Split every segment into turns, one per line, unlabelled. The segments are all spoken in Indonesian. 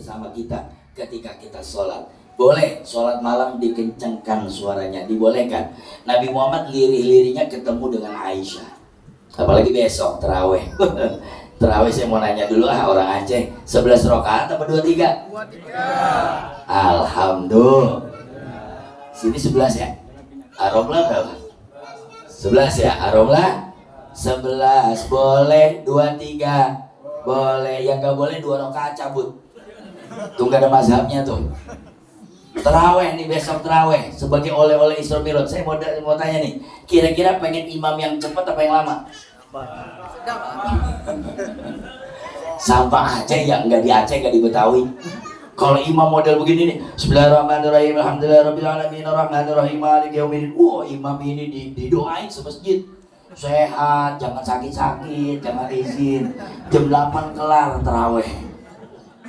bersama kita ketika kita sholat. Boleh sholat malam dikencengkan suaranya, dibolehkan. Nabi Muhammad lirih-lirihnya ketemu dengan Aisyah. Apalagi besok terawih. Terawih saya mau nanya dulu orang Aceh, 11 rakaat apa 23? 23. Alhamdulillah. Sini 11 ya? Aromlah berapa? 11 ya? Aromlah 11. Boleh 23. Boleh, yang gak boleh 2 rakaat cabut. Tuh gak ada mazhabnya tuh. Terawih nih, besok terawih sebagai oleh-oleh Isra Mi'raj. Saya mau tanya nih, kira-kira pengen imam yang cepat apa yang lama? Sampah Aceh ya, nggak di Aceh, nggak di Betawi. Kalau imam model begini nih, Bismillahirrahmanirrahim, Alhamdulillahirabbil alamin, Arrahmanirrahim, Maliki yaumiddin. Imam ini didoain semasjid. Sehat, jangan sakit-sakit, jangan izin. Jam 8 kelar terawih.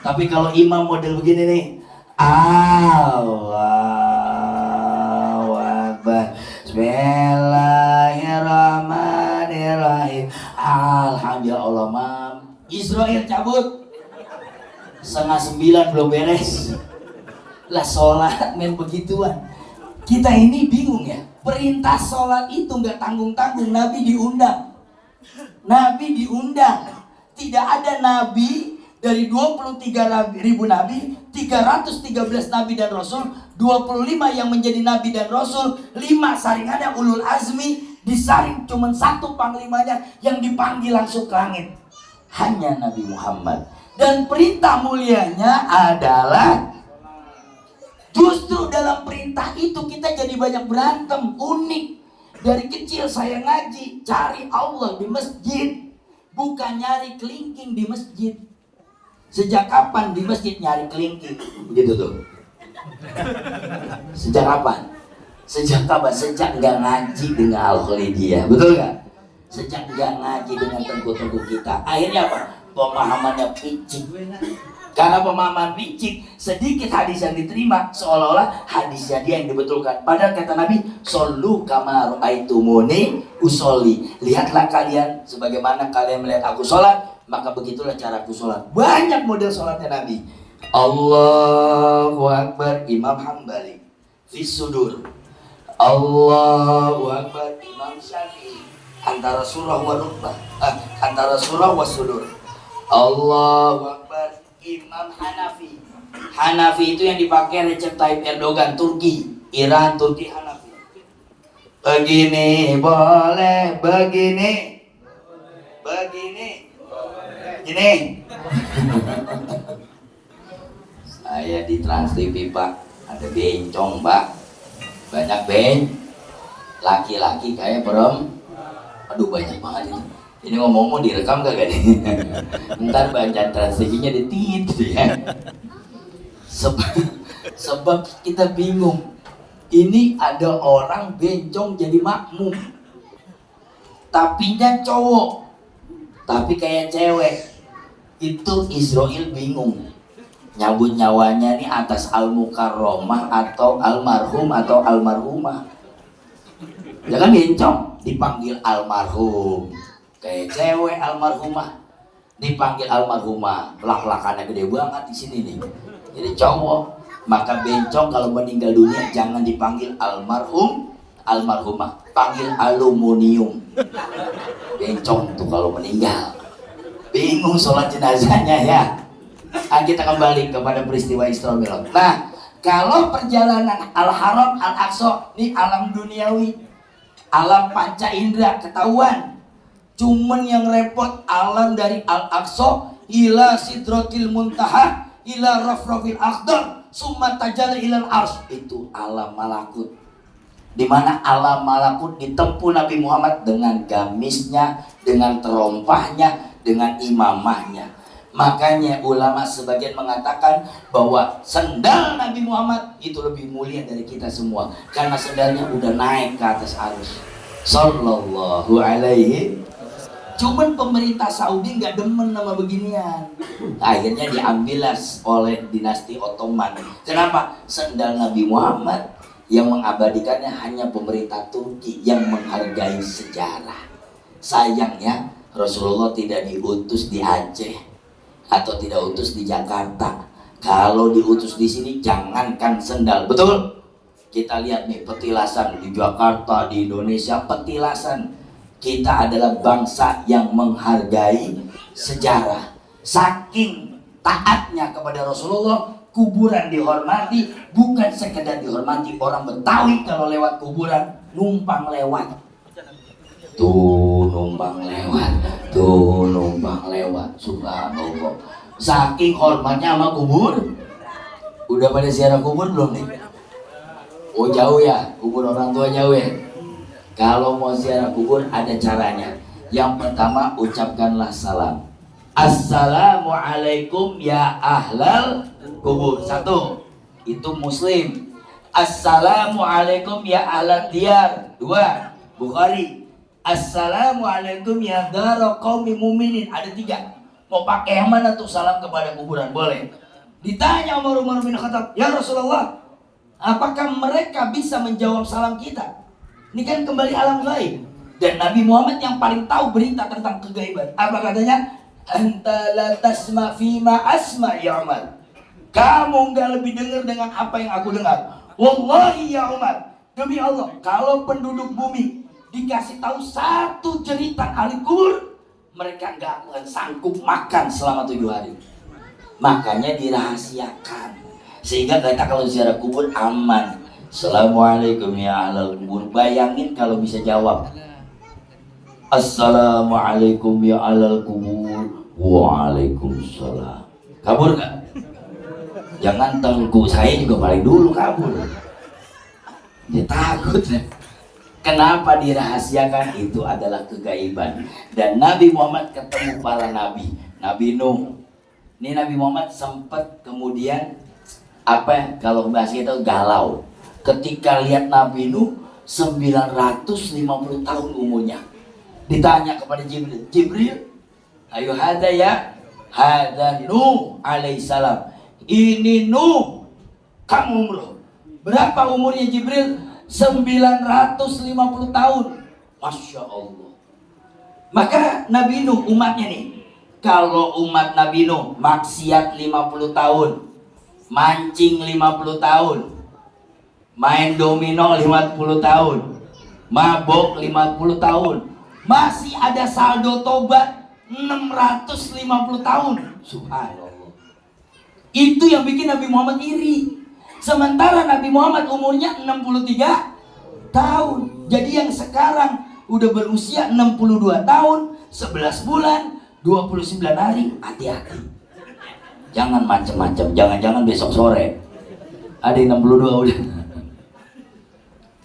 Tapi kalau imam model begini nih, Allahu Akbar, Bismillahirrahmanirrahim, Alhamdulillah, mam. Israel cabut, 8:30 belum beres. Lah sholat main begituan. Kita ini bingung ya. Perintah sholat itu nggak tanggung-tanggung. Nabi diundang. Tidak ada nabi dari 23.000 nabi, 313 nabi dan rasul, 25 yang menjadi nabi dan rasul, 5 saringannya ulul azmi, disaring cuman 1 panglimanya yang dipanggil langsung ke langit. Hanya Nabi Muhammad. Dan perintah mulianya adalah, justru dalam perintah itu kita jadi banyak berantem, unik. Dari kecil saya ngaji, cari Allah di masjid, bukan nyari kelingking di masjid. Sejak kapan di masjid nyari kelingking? Begitu tuh. Sejak kapan? Sejak nggak ngaji dengan Al-Khalidiyah, betul nggak? Sejak nggak ngaji dengan tengku-tengku kita. Akhirnya apa? Pemahamannya picik. Karena pemahaman picik, sedikit hadis yang diterima seolah-olah hadisnya dia yang dibetulkan. Padahal kata Nabi, "Shollu kama ra'aitumuni usolli." Lihatlah kalian sebagaimana kalian melihat aku sholat, maka begitulah cara aku sholat. Banyak model sholatnya Nabi. Allahu Akbar, Imam Hambali fis sudur. Allahu Akbar, Imam Syafi'i antara surah wa rukbah, antara surah wa sudur. Allahu Akbar, Imam Hanafi. Hanafi itu yang dipakai Recep Tayyip Erdogan, Turki, Iran, Turki, Hanafi. Begini boleh, begini, gini. Saya di Trans TV Pak, ada bencong Pak, banyak laki-laki kayak aduh banyak banget itu. Ini ngomong mau direkam kagak nih? Ntar baca translasinya ditit gitu ya. Sebab kita bingung. Ini ada orang bencong jadi makmum, tapinya cowok, tapi kayak cewek. Itu Israel bingung. Nyabut nyawanya nih atas al-mukarromah atau almarhum atau almarhumah. Ya kan bencong, dipanggil almarhum. Kayak cewek almarhumah dipanggil almarhumah, lak-lakannya gede banget di sini nih. Jadi cowok, maka bencong kalau meninggal dunia jangan dipanggil almarhum, almarhumah, panggil aluminium. Bencong tuh kalau meninggal. Bingung sholat jenazahnya ya. Kita kembali kepada peristiwa Isra Mi'raj. Nah, kalau perjalanan Al-Haram Al-Aqsa ini alam duniawi, alam panca indera ketahuan. Cuman yang repot alam dari Al-Aqsa ila Sidratil Muntaha ila Rafrafil Akhdar summa tajalla ilal Arsy. Itu alam malakut. Di mana alam malakut ditempuh Nabi Muhammad dengan gamisnya, dengan terompahnya, dengan imamahnya. Makanya ulama sebagian mengatakan bahwa sendal Nabi Muhammad itu lebih mulia dari kita semua, karena sendalnya udah naik ke atas arus. Sallallahu alaihi. Cuman pemerintah Saudi nggak demen sama beginian. Akhirnya diambillah oleh dinasti Ottoman. Kenapa? Sendal Nabi Muhammad yang mengabadikannya hanya pemerintah Turki yang menghargai sejarah. Sayangnya Rasulullah tidak diutus di Aceh atau tidak utus di Jakarta. Kalau diutus di sini jangankan sendal, betul? Kita lihat nih petilasan di Jakarta, di Indonesia, petilasan. Kita adalah bangsa yang menghargai sejarah. Saking taatnya kepada Rasulullah, kuburan dihormati, bukan sekedar dihormati. Orang Betawi kalau lewat kuburan numpang lewat. Tuh numpang lewat, tuh numpang lewat. Subhanallah. Saking hormatnya sama kubur. Udah pada ziarah kubur belum nih? Oh jauh ya, kubur orang tua jauh ya. Kalau mau ziarah kubur ada caranya. Yang pertama ucapkanlah salam. Assalamualaikum ya ahlal kubur. Satu, itu Muslim. Assalamualaikum ya ahlal diyar. Dua, Bukhari. Assalamualaikum ya dara qaumi muminin. Ada tiga. Mau pakai yang mana tuh salam kepada kuburan? Boleh. Ditanya Umar bin Khattab, ya Rasulullah, apakah mereka bisa menjawab salam kita? Ini kan kembali alam gaib. Dan Nabi Muhammad yang paling tahu berita tentang kegaiban. Apa katanya? Anta la tasma fima asma ya Umar. Kamu nggak lebih dengar dengan apa yang aku dengar. Wallahi ya Umar, demi Allah, kalau penduduk bumi dikasih tahu satu jeritan ahli kubur, mereka nggak akan sanggup makan selama 7 hari. Makanya dirahasiakan. Sehingga kita kalau ziarah kubur aman. Assalamualaikum ya ahlal kubur. Bayangin kalau bisa jawab. Assalamualaikum ya ahlal kubur. Waalaikumsalam. Kabur gak? Jangan tengku, saya juga paling dulu kabur. Dia takut. Kenapa dirahasiakan? Itu adalah kegaiban. Dan Nabi Muhammad ketemu para nabi. Nabi Nuh. Ini Nabi Muhammad sempat kemudian apa kalau bahasa kita galau. Ketika lihat Nabi Nuh 950 tahun umurnya. Ditanya kepada Jibril, Jibril, ayo hada ya, hada Nuh alaihissalam. Ini Nuh, kamu umur berapa umurnya Jibril? 950 tahun. Masya Allah. Maka Nabi Nuh umatnya nih, kalau umat Nabi Nuh maksiat 50 tahun, mancing 50 tahun, main domino 50 tahun, mabok 50 tahun, masih ada saldo tobat 650 tahun. Subhanallah. Itu yang bikin Nabi Muhammad iri. Sementara Nabi Muhammad umurnya 63 tahun. Jadi yang sekarang udah berusia 62 tahun, 11 bulan, 29 hari, hati-hati. Jangan macem-macem, jangan-jangan besok sore ada yang 62 udah.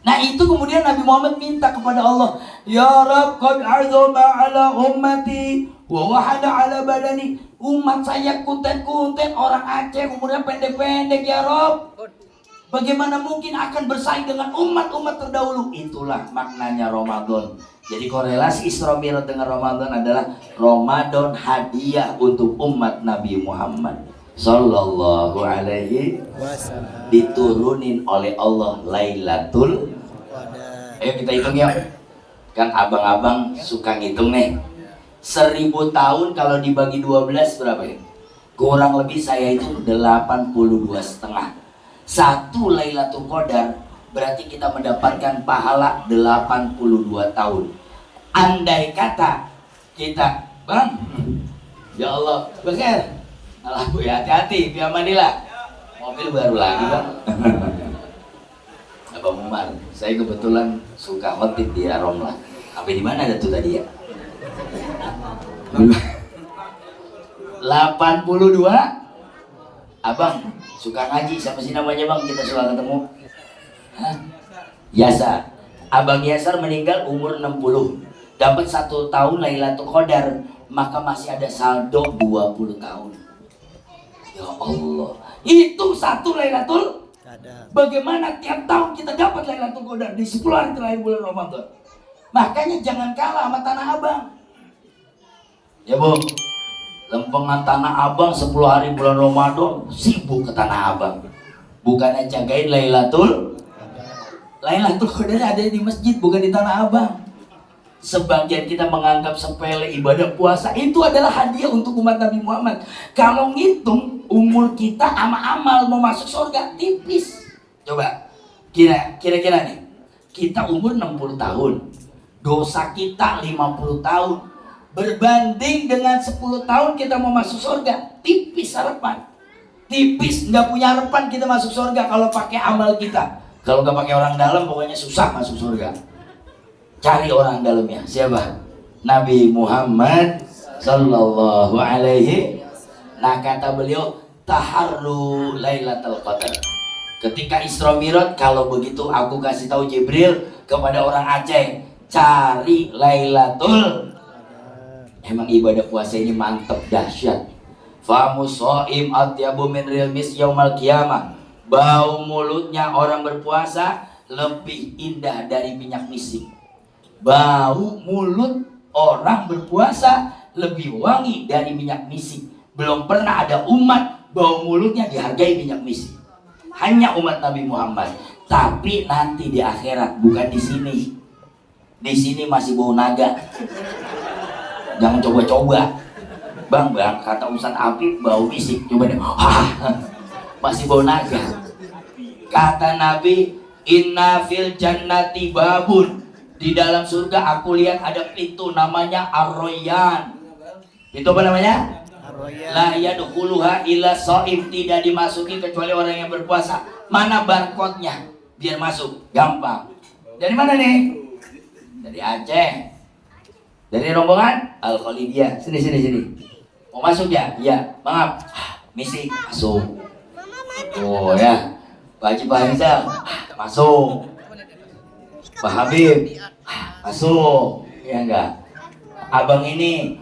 Nah itu kemudian Nabi Muhammad minta kepada Allah, ya Rabb qad azama ala ummati wa wahada ala badani. Umat saya kunten-kunten orang Aceh umurnya pendek-pendek ya Rabb. Bagaimana mungkin akan bersaing dengan umat-umat terdahulu? Itulah maknanya Ramadan. Jadi korelasi Isra Mi'raj dengan Ramadan adalah Ramadan hadiah untuk umat Nabi Muhammad Sallallahu alaihi wasallam. Diturunin oleh Allah Lailatul Qadar. Ayo kita hitung yuk. Kan abang-abang suka ngitung nih. 1000 tahun kalau dibagi 12 berapa ya? Kurang lebih saya itu 82,5. Satu Lailatul Qadar berarti kita mendapatkan pahala 82 tahun. Andai kata kita, Bang, ya Allah, Bakar, alah Bu ya, hati-hati, biar mandilah. Mobil baru lagi Bang. Abang Umar, saya kebetulan suka khotib di Aromlah. Sampai di mana ada tuh tadi ya? 82. Abang suka ngaji, siapa sih namanya Bang? Kita suka ketemu. Hah? Yasar. Abang Yasar meninggal umur 60. Dapat 1 tahun Lailatul Qadar, maka masih ada saldo 20 tahun. Ya Allah, itu satu Lailatul Qadar. Bagaimana tiap tahun kita dapat Lailatul Qadar di 10 hari terakhir bulan Ramadan. Makanya jangan kalah sama Tanah Abang. Ya Bu, lempengan Tanah Abang 10 hari bulan Ramadan sibuk ke Tanah Abang. Bukannya jagain Lailatul Qadar ada di masjid, bukan di Tanah Abang. Sebagian kita menganggap sepele ibadah puasa itu adalah hadiah untuk umat Nabi Muhammad. Kalau ngitung umur kita sama amal mau masuk surga tipis. Coba kira-kira nih, kita umur 60 tahun, dosa kita 50 tahun, berbanding dengan 10 tahun kita mau masuk surga, tipis harapan. Tipis, nggak punya harapan kita masuk surga kalau pakai amal kita. Kalau nggak pakai orang dalam, pokoknya susah masuk surga. Cari orang dalamnya. Siapa? Nabi Muhammad Sallallahu Alaihi. Nah, kata beliau, taharru Lailatul Qadar. Ketika Isra Mi'raj, kalau begitu aku kasih tahu Jibril kepada orang Aceh, cari Lailatul. Emang ibadah puasa ini mantep, dahsyat. Famus shaim atyabu min ril mis yaumal qiyamah. Bau mulutnya orang berpuasa lebih indah dari minyak misik. Bau mulut orang berpuasa lebih wangi dari minyak misik. Belum pernah ada umat bau mulutnya dihargai minyak misik. Hanya umat Nabi Muhammad. Tapi nanti di akhirat, bukan di sini. Di sini masih bau naga. Jangan coba-coba. Bang, kata Ustaz Apip bau misik. Coba deh. Masih bau naga. Kata Nabi, inna fil jannati babun. Di dalam surga aku lihat ada pintu namanya Ar-Royan. Pintu apa namanya? Ar-Royan. La yadkhuluha illa shaim, tidak dimasuki kecuali orang yang berpuasa. Mana barcode-nya? Biar masuk, gampang. Dari mana nih? Dari Aceh. Dari rombongan Al-Khalidiyah. Sini. Mau masuk ya? Iya. Maaf. Misi masuk. Oh ya. Pak Haji, Pak Rizal masuk. Pak Habib masuk, ya enggak? Abang ini,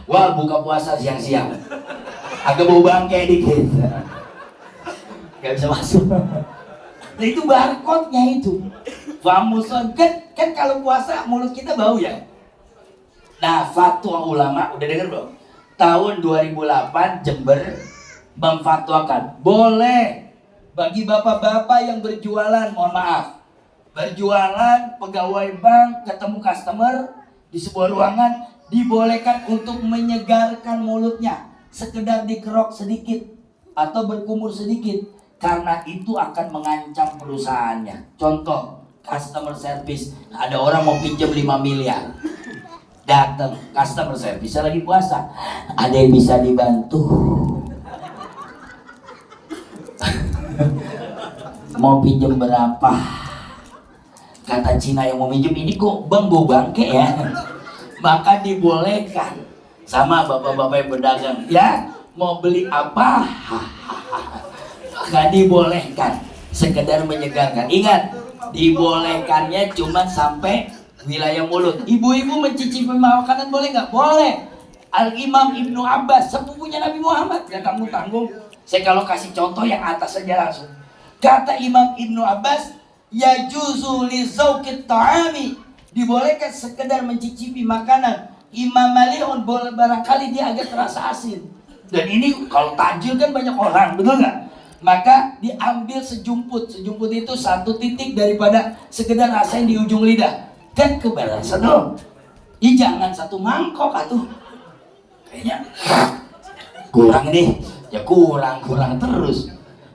wah buka puasa siang-siang, agak bau bangke dikit, nggak bisa masuk. Nah itu barcode-nya itu. Famuson kan kalau puasa mulut kita bau ya. Nah fatwa ulama udah denger belum? Tahun 2008 Jember memfatwakan boleh bagi bapak-bapak yang berjualan, mohon maaf, berjualan, pegawai bank, ketemu customer di sebuah ruangan, dibolehkan untuk menyegarkan mulutnya, sekedar dikerok sedikit atau berkumur sedikit, karena itu akan mengancam perusahaannya. Contoh, customer service, ada orang mau pinjam 5 miliar, datang customer service lagi puasa, ada yang bisa dibantu? Mau pinjam berapa? Kata Cina yang mau minjem, ini kok bang bau bangke ya. Maka dibolehkan sama bapak-bapak yang berdagang, ya mau beli apa? Maka dibolehkan, sekedar menyegarkan. Ingat, dibolehkannya cuma sampai wilayah mulut. Ibu-ibu mencicipi makanan boleh nggak? Boleh. Al-Imam Ibnu Abbas, sepupunya Nabi Muhammad, gak tanggung-tanggung. Saya kalau kasih contoh yang atas saja langsung. Kata Imam Ibnu Abbas, ya juzu li zauqit ta'ami, dibolehkan sekedar mencicipi makanan. Imam Malihun barangkali dia agak terasa asin. Dan ini kalau takjil kan banyak orang, betul nggak? Maka diambil sejumput. Sejumput itu 1 titik daripada sekedar rasain di ujung lidah. Kan keberasa dong. Jangan 1 mangkok atuh. Kayaknya kurang nih. Ya kurang terus.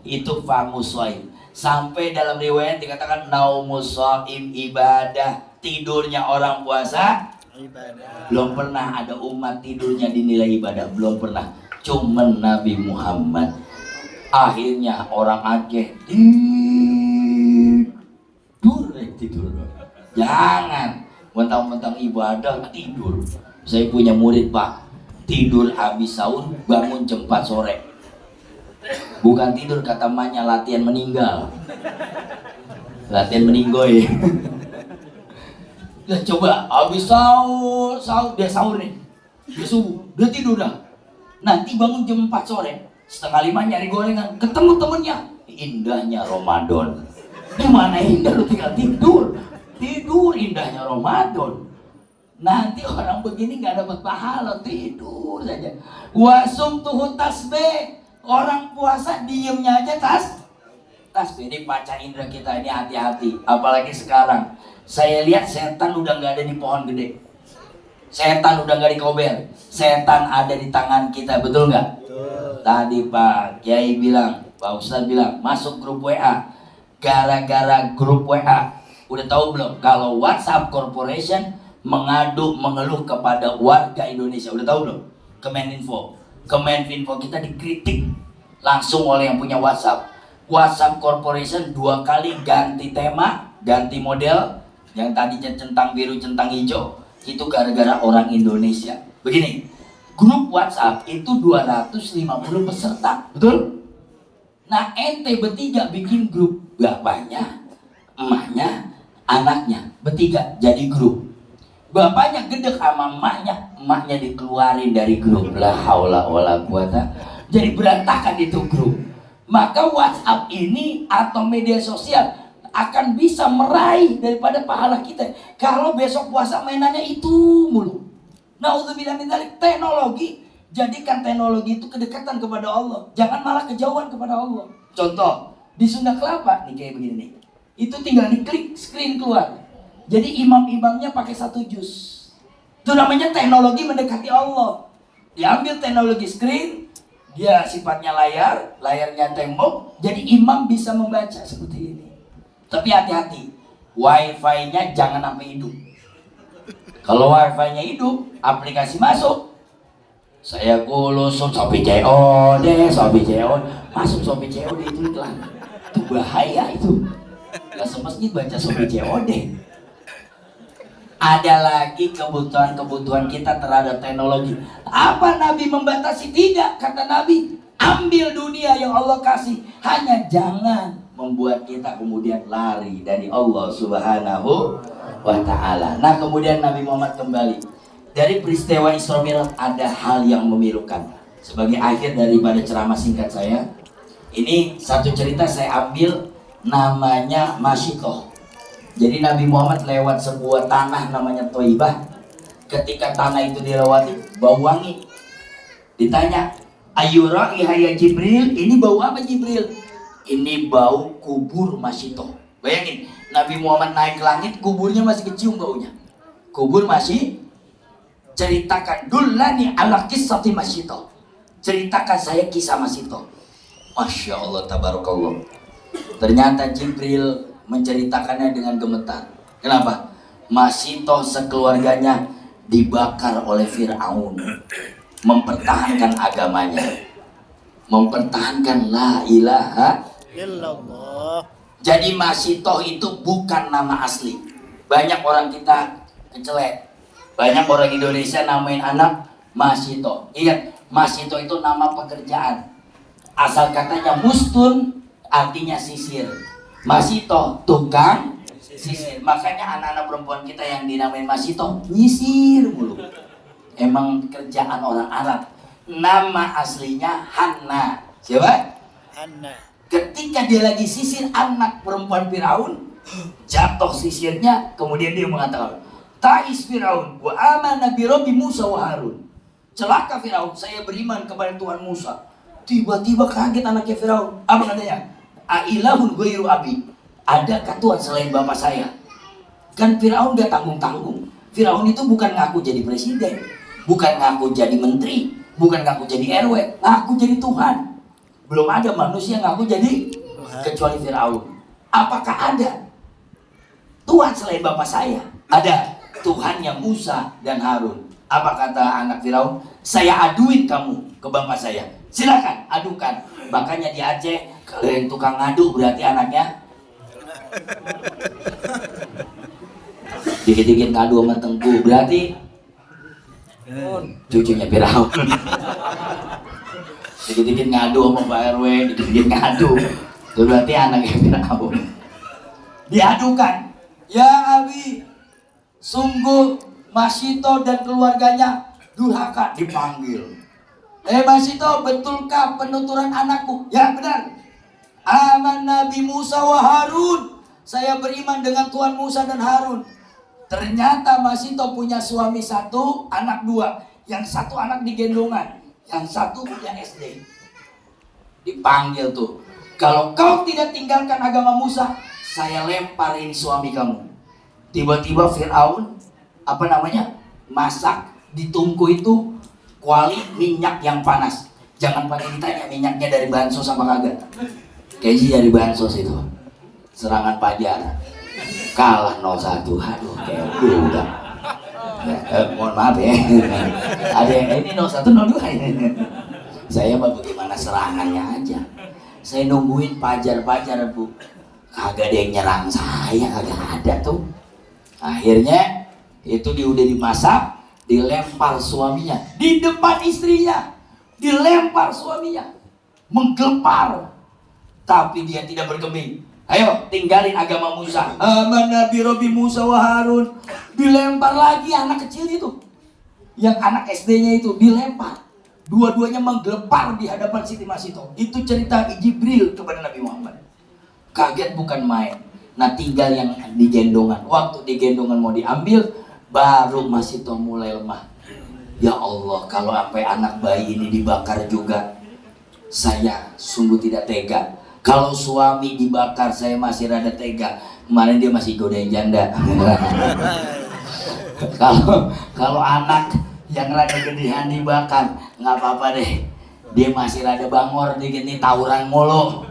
Itu famus shaim. Sampai dalam riwayat dikatakan naumus shaim ibadah, tidurnya orang puasa ibadah. Belum pernah ada umat tidurnya dinilai ibadah, belum pernah. Cuman Nabi Muhammad. Akhirnya orang Aceh tidur. Jangan mentang-mentang ibadah tidur. Saya punya murid Pak, tidur habis sahur bangun jam 4 sore. Bukan tidur, kata emaknya, latihan meninggal. Latihan meninggoy. Ya coba, habis sahur dia sahur nih, dia subuh, dia tidur dah. Nanti bangun jam 4 sore, 4:30 nyari gorengan, ketemu temennya. Indahnya Ramadan. Gimana indah, lu tinggal tidur indahnya Ramadan. Nanti orang begini nggak dapat pahala, tidur saja. Wasum tuhu tasbih. Orang puasa diemnya aja tasbih. Ini panca indera kita ini hati-hati. Apalagi sekarang. Saya lihat setan udah nggak ada di pohon gede. Setan udah gak dikober, setan ada di tangan kita, betul nggak? Tadi Pak Kiai bilang, Pak Ustadz bilang, masuk grup WA. Gara-gara grup WA, udah tahu belum? Kalau WhatsApp Corporation mengeluh kepada warga Indonesia, udah tahu belum? Kemeninfo kita dikritik langsung oleh yang punya WhatsApp. WhatsApp Corporation 2 kali ganti tema, ganti model. Yang tadinya centang biru, centang hijau, itu gara-gara orang Indonesia. Begini, grup WhatsApp itu 250 peserta, betul? Nah, ente bertiga bikin grup, bapaknya, emaknya, anaknya, bertiga jadi grup. Bapaknya gede sama emaknya dikeluarin dari grup. La haula wala quwata. Jadi berantakan itu grup. Maka WhatsApp ini atau media sosial akan bisa meraih daripada pahala kita kalau besok puasa mainannya itu mulu. Nauzubillah min dzalik. Teknologi, jadikan teknologi itu kedekatan kepada Allah, jangan malah kejauhan kepada Allah. Contoh di Sunda Kelapa nih kayak begini nih, itu tinggal diklik screen keluar, jadi imam-imamnya pakai 1 juz. Itu namanya teknologi mendekati Allah. Diambil teknologi screen, dia sifatnya layarnya tembok, jadi imam bisa membaca seperti ini. Tapi hati-hati, wifi-nya jangan sampai hidup. Kalau wifi-nya hidup, aplikasi masuk, saya kulusuk Shopee COD, masuk Shopee COD itu iklan. Itu bahaya itu. Gak semestinya baca Shopee COD. Ada lagi kebutuhan-kebutuhan kita terhadap teknologi. Apa Nabi membatasi? Tidak, kata Nabi, ambil dunia yang Allah kasih, hanya jangan membuat kita kemudian lari dari Allah Subhanahu wa ta'ala. Nah, kemudian Nabi Muhammad kembali dari peristiwa Isra Mi'raj, ada hal yang memilukan. Sebagai akhir daripada ceramah singkat saya, ini satu cerita saya ambil, namanya Masyitoh. Jadi Nabi Muhammad lewat sebuah tanah namanya Thaibah. Ketika tanah itu dilewati, bau wangi. Ditanya, Ayyura'i ya Jibril, ini bau apa Jibril? Ini bau kubur Masyitoh. Bayangin, Nabi Muhammad naik ke langit, kuburnya masih kecium baunya. Kubur masih. Ceritakan, dullani ala kisati Masyitoh. Ceritakan saya kisah Masyitoh. Masya Allah, tabarakallah. Ternyata Jibril menceritakannya dengan gemetar. Kenapa? Masyitoh sekeluarganya dibakar oleh Fir'aun, mempertahankan agamanya, mempertahankan la ilaha illallah. Jadi Masyitoh itu bukan nama asli. Banyak orang kita kecelek. Banyak orang Indonesia namain anak Masyitoh. Ingat, Masyitoh itu nama pekerjaan. Asal katanya mustun, artinya sisir. Masyitoh, tukang sisir. Makanya anak-anak perempuan kita yang dinamain Masyitoh, nyisir mulu. Emang kerjaan orang Arab. Nama aslinya Hanna. Siapa? Hanna. Ketika dia lagi sisir anak perempuan Firaun, jatuh sisirnya, kemudian dia mengatakan, Ta'is Firaun wa amana bi Rabbi Musa wa Harun. Celaka Firaun, saya beriman kepada Tuhan Musa. Tiba-tiba kaget anaknya Firaun. Apa katanya? Ailahun ghairu abi. Adakah Tuhan selain bapak saya? Kan Firaun gak tanggung-tanggung. Firaun itu bukan ngaku jadi presiden, bukan ngaku jadi menteri, bukan ngaku jadi RW, ngaku jadi Tuhan. Belum ada manusia ngaku jadi kecuali Firaun. Apakah ada Tuhan selain bapak saya? Ada. Tuhan yang Musa dan Harun. Apa kata anak Firaun? Saya aduin kamu ke bapak saya. Silakan adukan. Makanya di Aceh kalau yang tukang ngadu berarti anaknya dikit-dikit ngadu sama Tengku, berarti cucunya Firaun. Dikit-dikit ngadu sama Pak RW, dikit-dikit ngadu, itu berarti anaknya Firaun. Diadukan, ya Abi, sungguh Masyitoh dan keluarganya durhaka. Dipanggil, Masyitoh, betulkah penuturan anakku? Ya benar. Aman Nabi Musa wa Harun, saya beriman dengan Tuhan Musa dan Harun. Ternyata Masyitoh punya suami 1, anak 2. Yang 1 anak digendongan, yang 1 punya SD. Dipanggil tuh, kalau kau tidak tinggalkan agama Musa, saya lemparin suami kamu. Tiba-tiba Fir'aun, apa namanya, masak di tungku itu kuali minyak yang panas. Jangan pakai ditanya minyaknya dari bansos sama kagak. Kayaknya dari bansos itu. Serangan Pajar. Kalah 0-1. Aduh, kayak udah. Mohon maaf ya. Ada yang ini 0-1 0-2 ini. Saya mah bagaimana serangannya aja. Saya nungguin Pajar Bu. Kagak ada yang nyerang saya, kagak ada tuh. Akhirnya itu udah dimasak, dilempar suaminya di depan istrinya. Dilempar suaminya, menggelepar, tapi dia tidak bergeming. Ayo tinggalin agama Musa. Amanah bi Rabbi Musa wa Harun. Dilempar lagi anak kecil itu, yang anak SD-nya itu dilempar. Dua-duanya menggelepar di hadapan Siti Masito. Itu cerita Jibril kepada Nabi Muhammad. Kaget bukan main. Nah tinggal yang digendongan. Waktu digendongan mau diambil, baru Masito mulai lemah. Ya Allah, kalau sampai anak bayi ini dibakar juga, saya sungguh tidak tega. Kalau suami dibakar, saya masih rada tega. Kemarin dia masih godain janda. Kalau anak yang rada gedean dibakar, nggak apa-apa deh. Dia masih rada bangor dikit nih, tawuran mulu.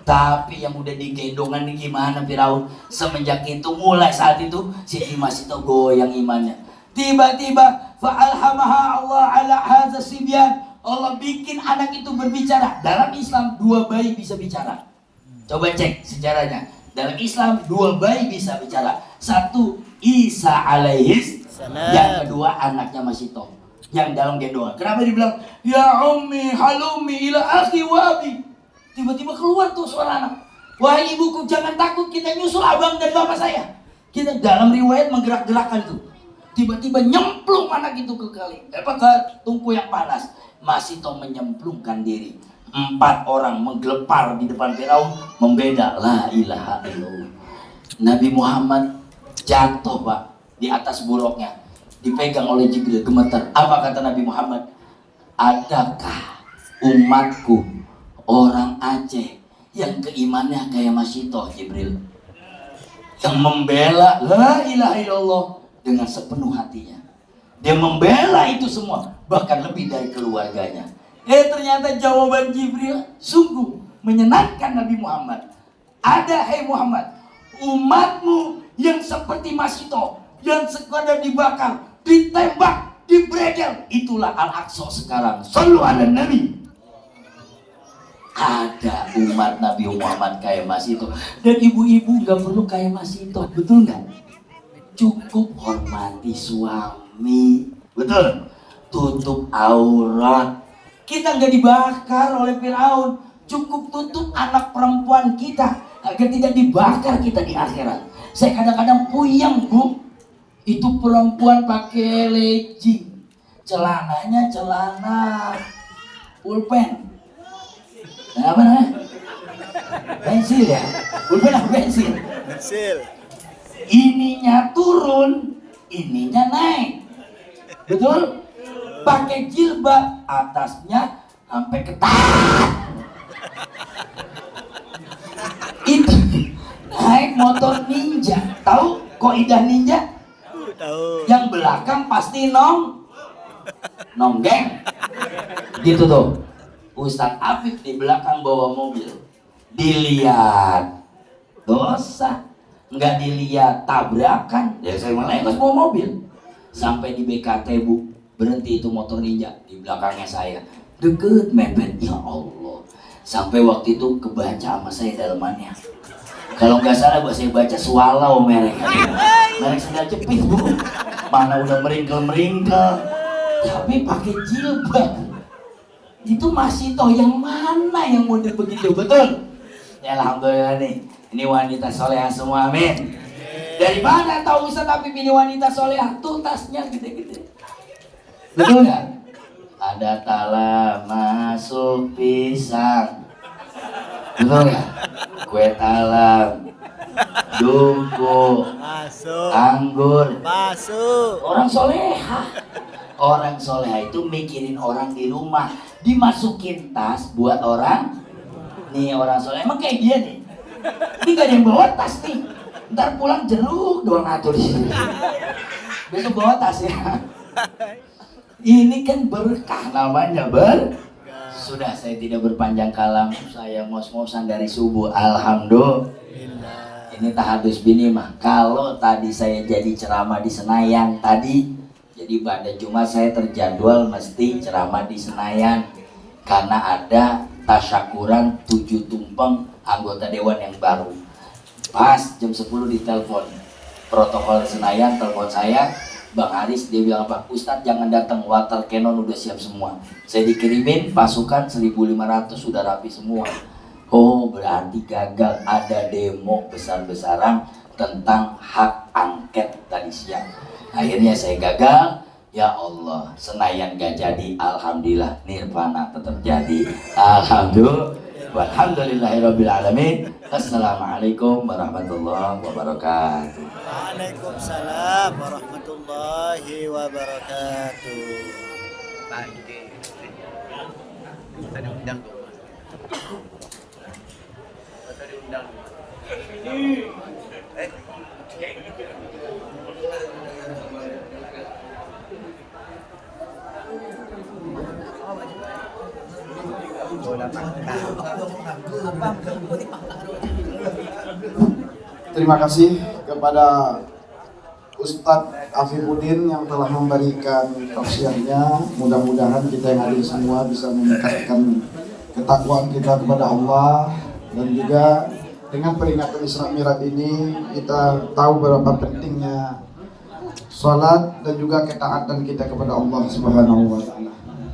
Tapi yang udah digendongan nih gimana Firaun? Semenjak itu, mulai saat itu, Siti Masito goyang imannya. Tiba-tiba fa'alhamaha Allah ala hadza sibyan. Allah bikin anak itu berbicara. Dalam Islam 2 bayi bisa bicara. Coba cek sejarahnya. Dalam Islam 2 bayi bisa bicara. Satu Isa alaihis salam. Yang kedua anaknya Masito yang dalam gendongan. Kenapa dibilang ya ummi halumi ila akhi wa abi? Tiba-tiba keluar tuh suara anak. Wahai ibuku, jangan takut, kita nyusul abang dan bapak saya. Kita dalam riwayat menggerak-gerakkan tuh. Tiba-tiba nyemplung anak itu ke tungku yang panas. Masito menyemplungkan diri. 4 orang menggelepar di depan Firaun, membeda la ilaha illallah. Nabi Muhammad jatuh Pak di atas buruknya, dipegang oleh Jibril, gemeter. Apa kata Nabi Muhammad? Adakah umatku orang Aceh yang keimannya kayak Masito, Jibril, yang membela la ilaha illallah dengan sepenuh hatinya. Dia membela itu semua, bahkan lebih dari keluarganya. Ternyata jawaban Jibril sungguh menyenangkan Nabi Muhammad. Ada, hei Muhammad, umatmu yang seperti Masito, yang sekadar dibakar, ditembak, dibredel, itulah Al-Aqsa sekarang. Sallu ala Nabi. Ada umat Nabi Muhammad kayak Masito. Dan ibu-ibu gak perlu kayak Masito, betul gak? Cukup hormati suami, betul? Tutup aurat. Kita gak dibakar oleh Firaun. Cukup tutup anak perempuan kita agar tidak dibakar kita di akhirat. Saya kadang-kadang puyeng Bu. Itu perempuan pakai legging, celananya celana pulpen. Nah, apa namanya? Pensil ya? Pulpen apa pensil? Pensil. Ininya turun, ininya naik. Betul? Pakai jilbab, atasnya sampai ketat. Itu naik motor ninja. Tahu kaidah ninja? Tahu. Yang belakang pasti nonggeng. Gitu tuh. Ustadz Afif di belakang bawa mobil. Dilihat dosa. Nggak dilihat tabrakan. Ya saya malah ikut bawa mobil. Sampai di BKT Bu, berhenti itu motor ninja di belakangnya saya. Deket mepet, ya Allah. Sampai waktu itu kebaca sama saya dalemannya. Kalau nggak salah saya baca swallow mereknya. Merek sendal jepit Bu. Mana udah meringkel-meringkel. Tapi pakai jilbab. Itu Masito yang mana yang model begitu, betul? Ya alhamdulillah nih. Ini wanita soleha semua, amin. Dari mana tahu Ustaz Afif ini wanita soleha? Tuh tasnya gede-gede. Betul nggak? Ada tala masuk pisang. Betul nggak? Kue talam, duku, anggur, masuk. Orang soleha. Orang soleha itu mikirin orang di rumah, dimasukin tas buat orang. Nih orang soleha emang kayak dia nih. Ini gak ada yang bawa tas nih. Ntar pulang jeruk doang atur di sini. Besok bawa tas ya. Ini kan berkah namanya Sudah saya tidak berpanjang kalam, saya ngos-ngosan dari subuh. Alhamdulillah. Ini tahadus bini mah. Kalau tadi saya jadi ceramah di Senayan tadi, jadi pada Jumat saya terjadwal mesti ceramah di Senayan karena ada tasyakuran 7 tumpeng anggota dewan yang baru. Pas jam 10 ditelepon protokol Senayan, telepon saya, Bang Haris, dia bilang apa? Ustadz jangan datang, water cannon udah siap semua. Saya dikirimin pasukan 1.500 sudah rapi semua. Oh berarti gagal, ada demo besar-besaran tentang hak angket tadi siang. Akhirnya saya gagal. Ya Allah, Senayan gak jadi. Alhamdulillah, nirvana tetap jadi. Alhamdulillah. Walhamdulillahirrabbilalamin. Assalamualaikum warahmatullahi wabarakatuh.
Waalaikumsalam warahmatullahi wabarakatuh.
Tadi undang tuh. Tadi undang.
Terima kasih kepada Ustadz Afifuddin yang telah memberikan tausiahnya. Mudah-mudahan kita yang hadir semua bisa meningkatkan ketakwaan kita kepada Allah, dan juga dengan peringatan Isra Mi'raj ini kita tahu berapa pentingnya sholat dan juga ketaatan kita kepada Allah Subhanahu wa Ta'ala.